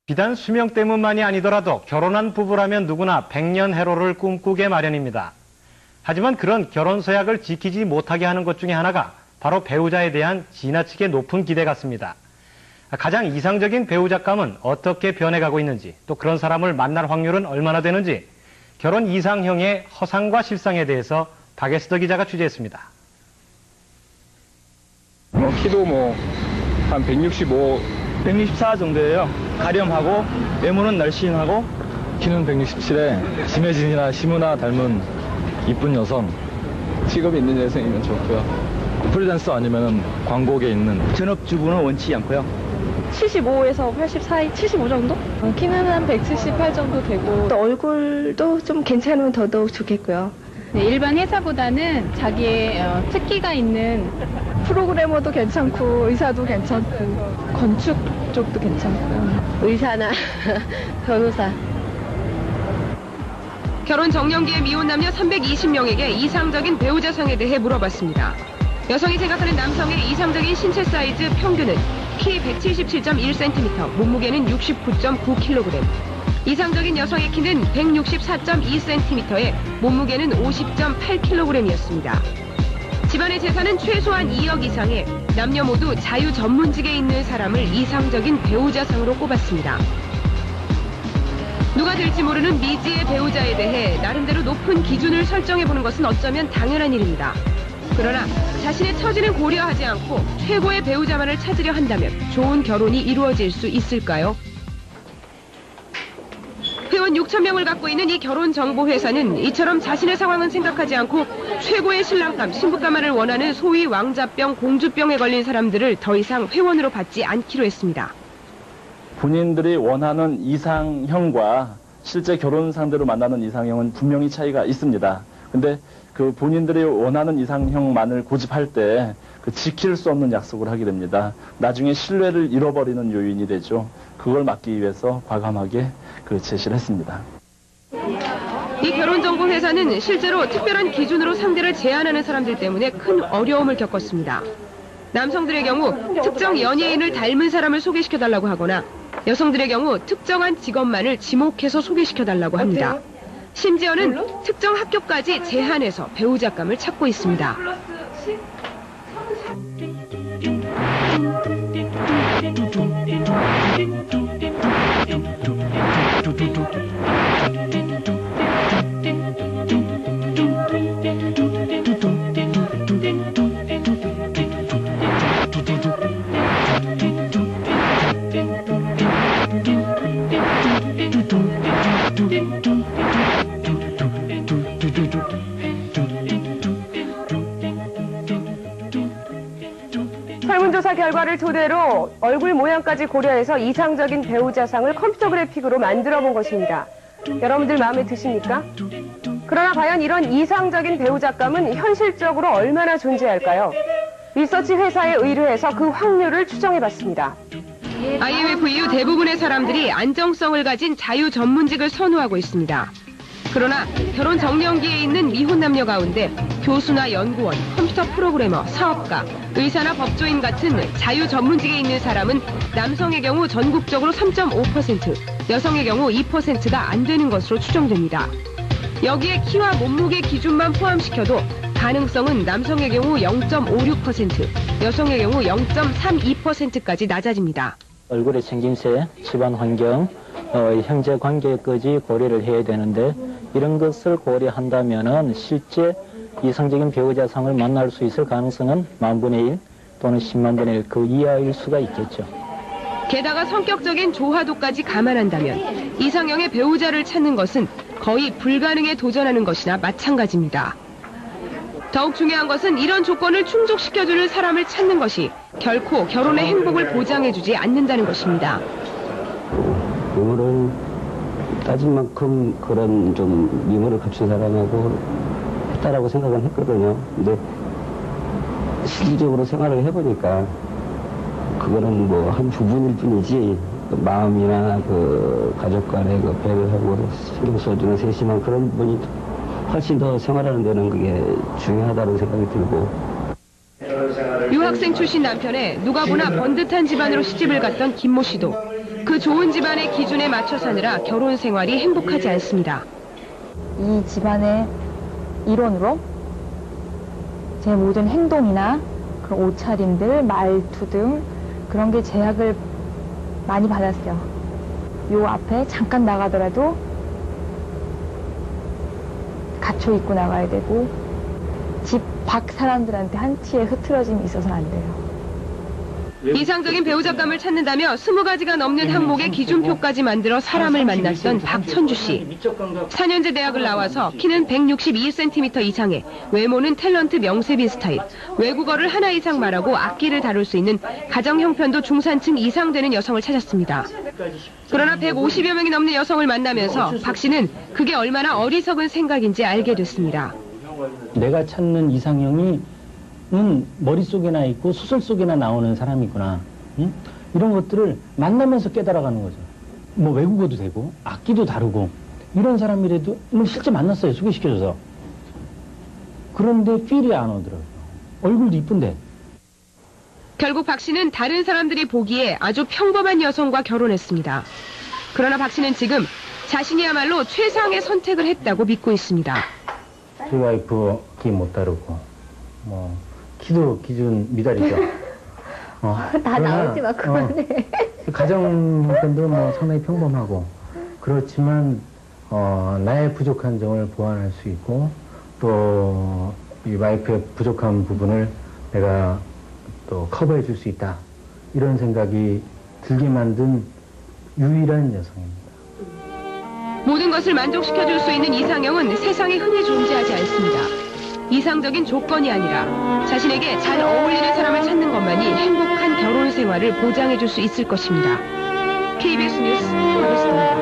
비단 수명 때문만이 아니더라도 결혼한 부부라면 누구나 백년해로를 꿈꾸게 마련입니다. 하지만 그런 결혼 서약을 지키지 못하게 하는 것 중에 하나가 바로 배우자에 대한 지나치게 높은 기대 같습니다. 가장 이상적인 배우자감은 어떻게 변해가고 있는지, 또 그런 사람을 만날 확률은 얼마나 되는지, 결혼 이상형의 허상과 실상에 대해서 박예스더 기자가 취재했습니다. 키도 한 165, 164 정도예요. 가렴하고 외모는 날씬하고 키는 167에 심혜진이나 심은하 닮은 이쁜 여성, 직업이 있는 여성이면 좋고요. 프리랜서 아니면 광고계에 있는 전업주부는 원치 않고요. 75에서 80 사이, 75 정도? 키는 한 178 정도 되고 또 얼굴도 좀 괜찮으면 더더욱 좋겠고요. 네, 일반 회사보다는 자기의 특기가 있는 프로그래머도 괜찮고 의사도 괜찮고 건축 쪽도 괜찮고요. 의사나 변호사. 결혼 정년기의 미혼 남녀 320명에게 이상적인 배우자상에 대해 물어봤습니다. 여성이 생각하는 남성의 이상적인 신체 사이즈 평균은 키 177.1cm, 몸무게는 69.9kg. 이상적인 여성의 키는 164.2cm에 몸무게는 50.8kg이었습니다. 집안의 재산은 최소한 2억 이상의 남녀 모두 자유 전문직에 있는 사람을 이상적인 배우자상으로 꼽았습니다. 누가 될지 모르는 미지의 배우자에 대해 나름대로 높은 기준을 설정해보는 것은 어쩌면 당연한 일입니다. 그러나 자신의 처지는 고려하지 않고 최고의 배우자만을 찾으려 한다면 좋은 결혼이 이루어질 수 있을까요? 회원 6,000명을 갖고 있는 이 결혼정보회사는 이처럼 자신의 상황은 생각하지 않고 최고의 신랑감, 신부감만을 원하는 소위 왕자병, 공주병에 걸린 사람들을 더 이상 회원으로 받지 않기로 했습니다. 본인들이 원하는 이상형과 실제 결혼 상대로 만나는 이상형은 분명히 차이가 있습니다. 근데 그 본인들이 원하는 이상형만을 고집할 때 그 지킬 수 없는 약속을 하게 됩니다. 나중에 신뢰를 잃어버리는 요인이 되죠. 그걸 막기 위해서 과감하게 제시를 했습니다. 이 결혼정보회사는 실제로 특별한 기준으로 상대를 제한하는 사람들 때문에 큰 어려움을 겪었습니다. 남성들의 경우 특정 연예인을 닮은 사람을 소개시켜달라고 하거나 여성들의 경우 특정한 직업만을 지목해서 소개시켜달라고 합니다. 심지어는 특정 학교까지 제한해서 배우자감을 찾고 있습니다. 설문조사 결과를 토대로 얼굴 모양까지 고려해서 이상적인 배우자상을 컴퓨터 그래픽으로 만들어 본 것입니다. 여러분들 마음에 드십니까? 그러나 과연 이런 이상적인 배우자감은 현실적으로 얼마나 존재할까요? 리서치 회사에 의뢰해서 그 확률을 추정해봤습니다. IMF 이후 대부분의 사람들이 안정성을 가진 자유 전문직을 선호하고 있습니다. 그러나 결혼 정년기에 있는 미혼 남녀 가운데 교수나 연구원, 컴퓨터 프로그래머, 사업가, 의사나 법조인 같은 자유 전문직에 있는 사람은 남성의 경우 전국적으로 3.5%, 여성의 경우 2%가 안 되는 것으로 추정됩니다. 여기에 키와 몸무게 기준만 포함시켜도 가능성은 남성의 경우 0.56%, 여성의 경우 0.32%까지 낮아집니다. 얼굴의 생김새, 집안 환경, 형제 관계까지 고려를 해야 되는데 이런 것을 고려한다면은 실제 이상적인 배우자상을 만날 수 있을 가능성은 10,000분의 1 또는 100,000분의 1 그 이하일 수가 있겠죠. 게다가 성격적인 조화도까지 감안한다면 이상형의 배우자를 찾는 것은 거의 불가능에 도전하는 것이나 마찬가지입니다. 더욱 중요한 것은 이런 조건을 충족시켜주는 사람을 찾는 것이 결코 결혼의 행복을 보장해주지 않는다는 것입니다. 미모를 따진 만큼 그런 좀 미모를 갖춘 사람하고 했다라고 생각은 했거든요. 근데 실질적으로 생활을 해보니까 그거는 한 부분일 뿐이지 마음이나 가족 간의 배려하고 신경 써주는 세심한 그런 분이 훨씬 더 생활하는 데는 그게 중요하다고 생각이 들고. 유학생 출신 남편에 누가 보나 번듯한 집안으로 시집을 갔던 김모 씨도 그 좋은 집안의 기준에 맞춰 사느라 결혼 생활이 행복하지 않습니다. 이 집안의 일원으로 제 모든 행동이나 그런 옷차림들, 말투 등 그런 게 제약을 많이 받았어요. 요 앞에 잠깐 나가더라도 갖춰 입고 나가야 되고 집 밖 사람들한테 한 티에 흐트러짐이 있어서는 안 돼요. 이상적인 배우자감을 찾는다며 20가지가 넘는 항목의 기준표까지 만들어 사람을 만났던 박천주 씨. 4년제 대학을 나와서 키는 162cm 이상에 외모는 탤런트 명세빈 스타일, 외국어를 하나 이상 말하고 악기를 다룰 수 있는 가정 형편도 중산층 이상 되는 여성을 찾았습니다. 그러나 150여 명이 넘는 여성을 만나면서 박 씨는 그게 얼마나 어리석은 생각인지 알게 됐습니다. 내가 찾는 이상형이 머릿속에나 있고 소설 속에나 나오는 사람이구나. 응? 이런 것들을 만나면서 깨달아가는 거죠. 뭐 외국어도 되고 악기도 다루고 이런 사람이라도 실제 만났어요. 소개시켜줘서. 그런데 필이 안 오더라고요. 얼굴도 이쁜데. 결국 박 씨는 다른 사람들이 보기에 아주 평범한 여성과 결혼했습니다. 그러나 박 씨는 지금 자신이야말로 최상의 선택을 했다고 믿고 있습니다. 저희 와이프 키 못 다루고 뭐 키도 기준 미달이죠. 다 나오지 마, 그만해. 가정 형편도 뭐 상당히 평범하고 그렇지만 나의 부족한 점을 보완할 수 있고 또 이 와이프의 부족한 부분을 내가 또 커버해 줄 수 있다. 이런 생각이 들게 만든 유일한 여성입니다. 모든 것을 만족시켜줄 수 있는 이상형은 세상에 흔히 존재하지 않습니다. 이상적인 조건이 아니라 자신에게 잘 어울리는 사람을 찾는 것만이 행복한 결혼 생활을 보장해줄 수 있을 것입니다. KBS 뉴스 박유수입니다.